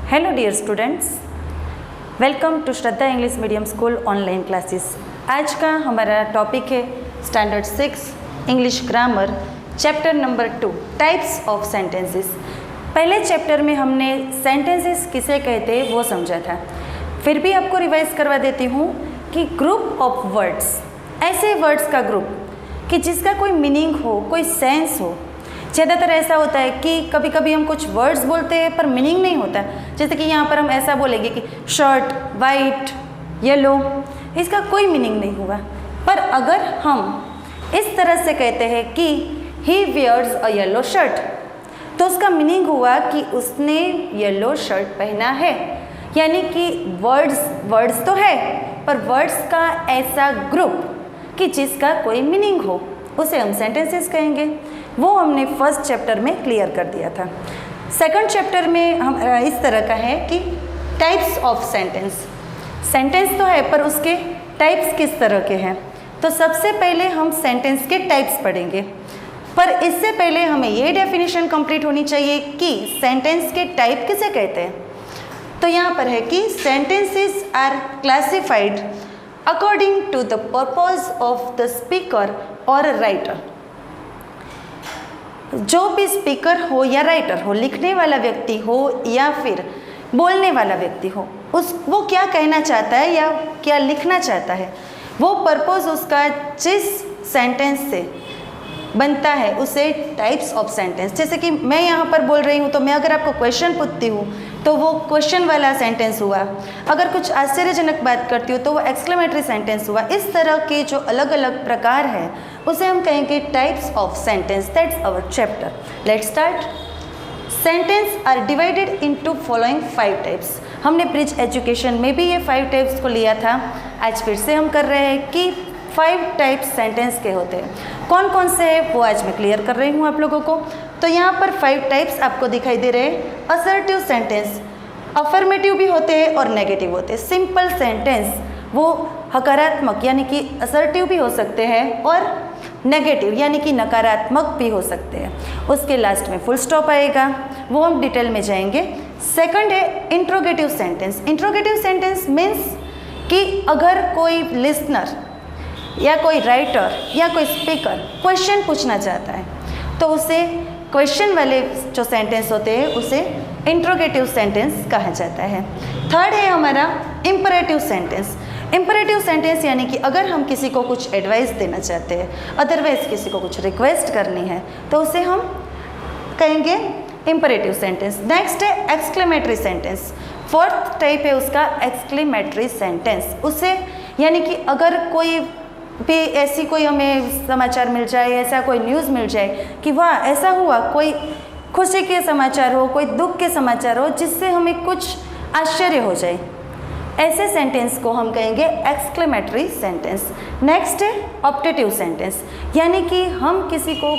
Hello dear students, welcome to Shraddha English medium school online classes. आज का हमारा topic है standard 6 English grammar, chapter number 2 types of sentences. पहले चैप्टर में हमने सेंटेंसेस किसे कहते हैं वो समझा था। फिर भी आपको रिवाइज करवा देती हूँ कि ग्रुप ऑफ वर्ड्स, ऐसे वर्ड्स का ग्रुप कि जिसका कोई मीनिंग हो, कोई सेंस हो। ज़्यादातर ऐसा होता है कि कभी कभी हम कुछ वर्ड्स बोलते हैं पर मीनिंग नहीं होता। जैसे कि यहाँ पर हम ऐसा बोलेंगे कि शर्ट, वाइट, येलो, इसका कोई मीनिंग नहीं हुआ। पर अगर हम इस तरह से कहते हैं कि ही वियर्स अ येलो शर्ट, तो उसका मीनिंग हुआ कि उसने येलो शर्ट पहना है। यानी कि वर्ड्स तो है पर वर्ड्स का ऐसा ग्रुप कि जिसका कोई मीनिंग हो, उसे हम सेंटेंसेस कहेंगे। वो हमने फर्स्ट चैप्टर में क्लियर कर दिया था। सेकंड चैप्टर में हम इस तरह का है कि टाइप्स ऑफ सेंटेंस। सेंटेंस तो है पर उसके टाइप्स किस तरह के हैं। तो सबसे पहले हम सेंटेंस के टाइप्स पढ़ेंगे, पर इससे पहले हमें ये डेफिनेशन कंप्लीट होनी चाहिए कि सेंटेंस के टाइप किसे कहते हैं। तो यहाँ पर है कि sentences are classified according to the purpose of the speaker और राइटर। जो भी स्पीकर हो या राइटर हो, लिखने वाला व्यक्ति हो या फिर बोलने वाला व्यक्ति हो, वो क्या कहना चाहता है या क्या लिखना चाहता है, वो पर्पस उसका जिस सेंटेंस से बनता है उसे टाइप्स ऑफ सेंटेंस। जैसे कि मैं यहाँ पर बोल रही हूँ तो मैं अगर आपको क्वेश्चन पूछती हूँ तो वो क्वेश्चन वाला सेंटेंस हुआ। अगर कुछ आश्चर्यजनक बात करती हूँ तो वो एक्सक्लेमेटरी सेंटेंस हुआ। इस तरह के जो अलग अलग प्रकार हैं उसे हम कहेंगे types of sentence. That's our chapter. Let's start. Sentence are divided into following 5 types. हमने ब्रिज एजुकेशन में भी ये 5 टाइप्स को लिया था। आज फिर से हम कर रहे हैं कि 5 टाइप्स सेंटेंस के होते हैं। कौन कौन से हैं वो आज मैं क्लियर कर रही हूँ आप लोगों को। तो यहाँ पर 5 टाइप्स आपको दिखाई दे रहे हैं। असर्टिव सेंटेंस, अफर्मेटिव भी होते हैं और नेगेटिव होते हैं। सिंपल सेंटेंस वो हकारात्मक यानी कि असर्टिव भी हो सकते हैं और नेगेटिव यानी कि नकारात्मक भी हो सकते हैं। उसके लास्ट में फुल स्टॉप आएगा, वो हम डिटेल में जाएंगे। सेकंड है interrogative sentence. Interrogative sentence means कि अगर कोई लिसनर या कोई राइटर या कोई स्पीकर क्वेश्चन पूछना चाहता है तो उसे क्वेश्चन वाले जो सेंटेंस होते हैं उसे इंट्रोगेटिव सेंटेंस कहा जाता है। थर्ड है हमारा इंपरेटिव सेंटेंस। इंपरेटिव सेंटेंस यानी कि अगर हम किसी को कुछ एडवाइस देना चाहते हैं, अदरवाइज किसी को कुछ रिक्वेस्ट करनी है तो उसे हम कहेंगे इंपरेटिव सेंटेंस। नेक्स्ट है एक्सक्लेमेटरी सेंटेंस। फोर्थ टाइप है उसका एक्सक्लेमेटरी सेंटेंस। उसे यानी कि अगर कोई भी ऐसी कोई हमें समाचार मिल जाए, ऐसा कोई न्यूज़ मिल जाए कि वाह ऐसा हुआ, कोई खुशी के समाचार हो, कोई दुख के समाचार हो जिससे हमें कुछ आश्चर्य हो जाए, ऐसे सेंटेंस को हम कहेंगे एक्सक्लेमेटरी सेंटेंस। नेक्स्ट है ऑप्टेटिव सेंटेंस, यानी कि हम किसी को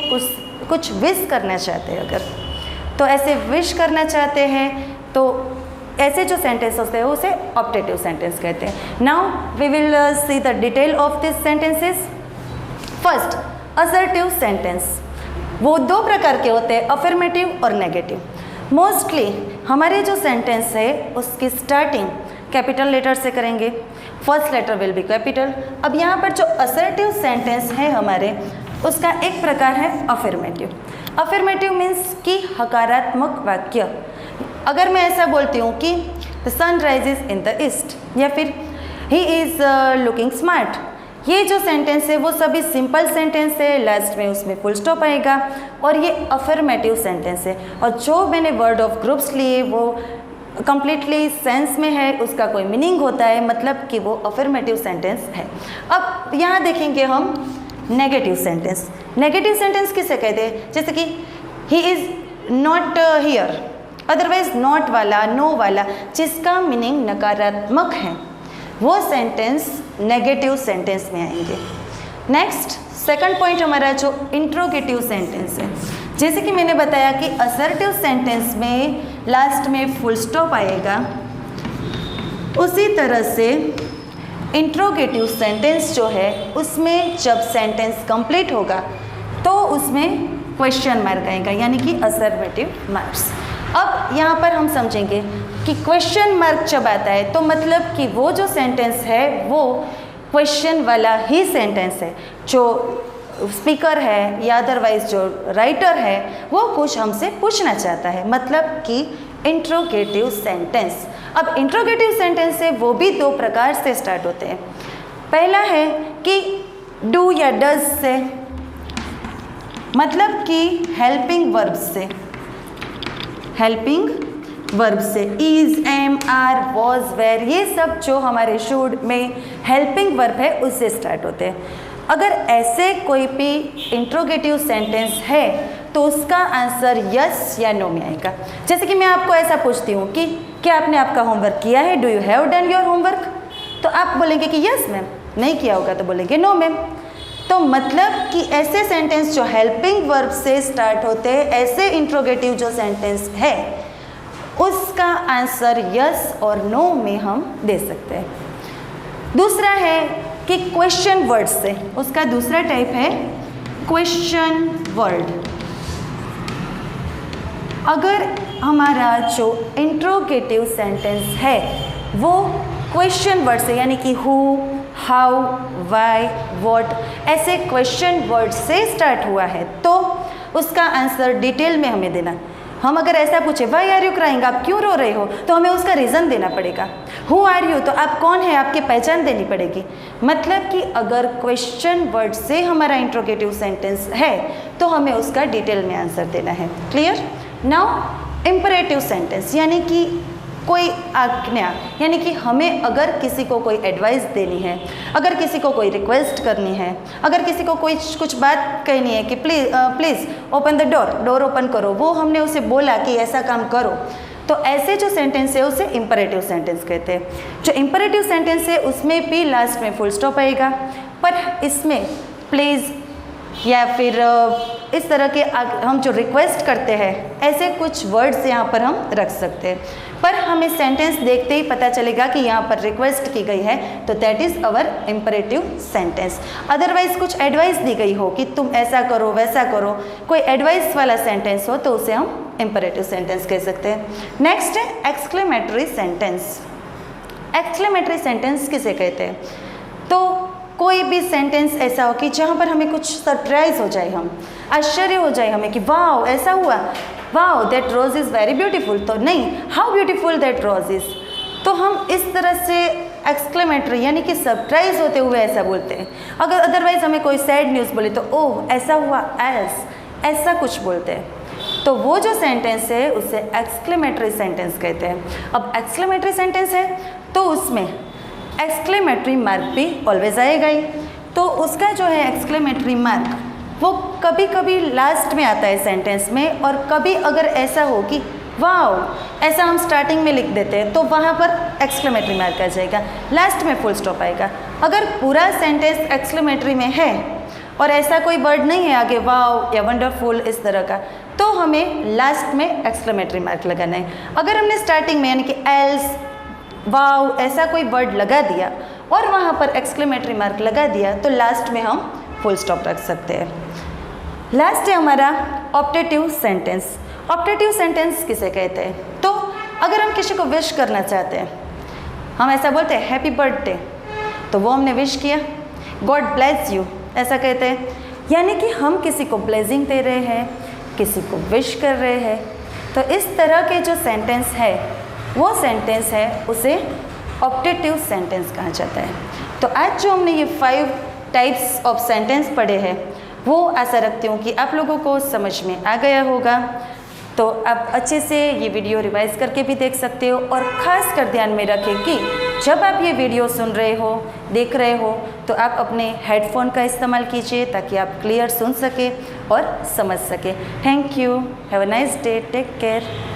कुछ विश करना चाहते हैं, अगर तो ऐसे विश करना चाहते हैं तो ऐसे जो सेंटेंस होते हैं उसे ऑप्टेटिव सेंटेंस कहते हैं। Now we will see the detail of this sentences. First, assertive sentence. वो 2 प्रकार के होते हैं, अफर्मेटिव और नेगेटिव। मोस्टली हमारे जो सेंटेंस है उसकी स्टार्टिंग कैपिटल लेटर से करेंगे। First letter will be capital. अब यहाँ पर जो असर्टिव सेंटेंस है हमारे, उसका एक प्रकार है अफर्मेटिव। अफर्मेटिव मीन्स कि हकारात्मक वाक्य। अगर मैं ऐसा बोलती हूँ कि the sun rises in the east या फिर ही इज़ लुकिंग स्मार्ट, ये जो सेंटेंस है वो सभी सिंपल सेंटेंस है, लास्ट में उसमें फुल स्टॉप आएगा और ये अफर्मेटिव सेंटेंस है। और जो मैंने वर्ड ऑफ ग्रुप्स लिए वो कंप्लीटली सेंस में है, उसका कोई मीनिंग होता है, मतलब कि वो अफर्मेटिव सेंटेंस है। अब यहाँ देखेंगे हम नेगेटिव सेंटेंस। नेगेटिव सेंटेंस किसे कहते हैं? जैसे कि he is not here, otherwise not वाला, नो वाला, जिसका मीनिंग नकारात्मक है, वो सेंटेंस नेगेटिव सेंटेंस में आएंगे। नेक्स्ट सेकंड पॉइंट हमारा जो इंट्रोगेटिव सेंटेंस है। जैसे कि मैंने बताया कि असर्टिव सेंटेंस में लास्ट में फुल स्टॉप आएगा, उसी तरह से इंट्रोगेटिव सेंटेंस जो है उसमें जब सेंटेंस कंप्लीट होगा तो उसमें क्वेश्चन मार्क आएगा, यानी कि अफर्मेटिव मार्क्स। अब यहाँ पर हम समझेंगे कि क्वेश्चन मार्क जब आता है तो मतलब कि वो जो सेंटेंस है वो क्वेश्चन वाला ही सेंटेंस है। जो स्पीकर है या अदरवाइज जो राइटर है वो कुछ हमसे पूछना चाहता है, मतलब कि इंट्रोगेटिव सेंटेंस। अब इंट्रोगेटिव सेंटेंस से वो भी दो प्रकार से स्टार्ट होते हैं। पहला है कि डू या डज से, मतलब कि हेल्पिंग वर्ब से, हेल्पिंग वर्ब से is, am, are, was, were, ये सब जो हमारे शुड में हेल्पिंग वर्ब है उससे स्टार्ट होते हैं। अगर ऐसे कोई भी इंट्रोगेटिव सेंटेंस है तो उसका आंसर यस या नो में आएगा। जैसे कि मैं आपको ऐसा पूछती हूँ कि क्या आपने आपका होमवर्क किया है, do you have done your homework, तो आप बोलेंगे कि यस मैम, नहीं किया होगा तो बोलेंगे नो मैम। तो मतलब कि ऐसे सेंटेंस जो हेल्पिंग वर्ब से स्टार्ट होते हैं, ऐसे इंट्रोगेटिव जो सेंटेंस है उसका आंसर यस और नो में हम दे सकते हैं। दूसरा है कि क्वेश्चन वर्ड से, उसका दूसरा टाइप है क्वेश्चन वर्ड। अगर हमारा जो इंट्रोगेटिव सेंटेंस है वो क्वेश्चन वर्ड से, यानी कि हु, हाउ, वाई, व्हाट, ऐसे क्वेश्चन वर्ड से स्टार्ट हुआ है तो उसका आंसर डिटेल में हमें देना। हम अगर ऐसा पूछे वाई आर यू क्राइंग, आप क्यों रो रहे हो, तो हमें उसका रीज़न देना पड़ेगा। हु आर यू, तो आप कौन है, आपकी पहचान देनी पड़ेगी। मतलब कि अगर क्वेश्चन वर्ड से हमारा इंट्रोगेटिव सेंटेंस है तो हमें उसका डिटेल में आंसर देना है। क्लियर। नाउ इम्परेटिव सेंटेंस, यानी कि कोई आज्ञा, यानी कि हमें अगर किसी को कोई एडवाइस देनी है, अगर किसी को कोई रिक्वेस्ट करनी है, अगर किसी को कोई कुछ बात कहनी है कि please open the door, door open करो, वो हमने उसे बोला कि ऐसा काम करो, तो ऐसे जो सेंटेंस है उसे इम्परेटिव सेंटेंस कहते हैं। जो इम्परेटिव सेंटेंस है उसमें भी लास्ट में फुल स्टॉप आएगा, पर इसमें प्लीज़ या फिर इस तरह के हम जो रिक्वेस्ट करते हैं ऐसे कुछ वर्ड्स यहाँ पर हम रख सकते हैं। पर हमें सेंटेंस देखते ही पता चलेगा कि यहाँ पर रिक्वेस्ट की गई है तो that is our imperative sentence. Otherwise कुछ एडवाइस दी गई हो कि तुम ऐसा करो वैसा करो, कोई एडवाइस वाला सेंटेंस हो तो उसे हम इम्परेटिव सेंटेंस कह सकते हैं। नेक्स्ट है एक्सक्लेमेटरी सेंटेंस। एक्सक्लेमेटरी सेंटेंस किसे कहते हैं? तो कोई भी सेंटेंस ऐसा हो कि जहाँ पर हमें कुछ सरप्राइज हो जाए, हम आश्चर्य हो जाए हमें कि वाओ ऐसा हुआ, wow that rose is very beautiful, तो नहीं how beautiful that rose is, तो हम इस तरह से एक्सक्लेमेटरी यानी कि सरप्राइज होते हुए ऐसा बोलते हैं। अगर अदरवाइज हमें कोई सैड न्यूज़ बोले तो ओह ऐसा हुआ, ऐसा कुछ बोलते हैं, तो वो जो सेंटेंस है उसे एक्सक्लेमेटरी सेंटेंस कहते हैं। अब एक्सक्लेमेटरी सेंटेंस है तो उसमें एक्सक्लेमेटरी मार्क भी ऑलवेज आएगा ही, तो उसका जो है एक्सक्लेमेटरी मार्क वो कभी कभी लास्ट में आता है सेंटेंस में, और कभी अगर ऐसा हो कि वाओ ऐसा हम स्टार्टिंग में लिख देते हैं तो वहाँ पर एक्सक्लेमेटरी मार्क आ जाएगा, लास्ट में फुल स्टॉप आएगा। अगर पूरा सेंटेंस एक्सक्लेमेटरी में है और ऐसा कोई वर्ड नहीं है आगे वाओ या वंडरफुल इस तरह का, तो हमें लास्ट में एक्सक्लेमेटरी मार्क लगाना है। अगर हमने स्टार्टिंग में यानी कि एल्स, वाओ ऐसा कोई वर्ड लगा दिया और वहाँ पर एक्सक्लेमेटरी मार्क लगा दिया तो लास्ट में हम फुल स्टॉप रख सकते हैं। लास्ट है हमारा ऑप्टेटिव सेंटेंस। ऑप्टेटिव सेंटेंस किसे कहते हैं? तो अगर हम किसी को विश करना चाहते हैं, हम ऐसा बोलते हैं हैप्पी बर्थडे, तो वो हमने विश किया, गॉड ब्लेस यू ऐसा कहते हैं, यानी कि हम किसी को ब्लेसिंग दे रहे हैं, किसी को विश कर रहे हैं। तो इस तरह के जो सेंटेंस है वो सेंटेंस है उसे ऑप्टेटिव सेंटेंस कहा जाता है। तो आज जो हमने ये 5 टाइप्स ऑफ सेंटेंस पढ़े हैं वो आशा रखती हूँ कि आप लोगों को समझ में आ गया होगा। तो आप अच्छे से ये वीडियो रिवाइज करके भी देख सकते हो, और ख़ास कर ध्यान में रखें कि जब आप ये वीडियो सुन रहे हो, देख रहे हो, तो आप अपने हेडफोन का इस्तेमाल कीजिए ताकि आप क्लियर सुन सके और समझ सके। Thank you, have a nice day, take care.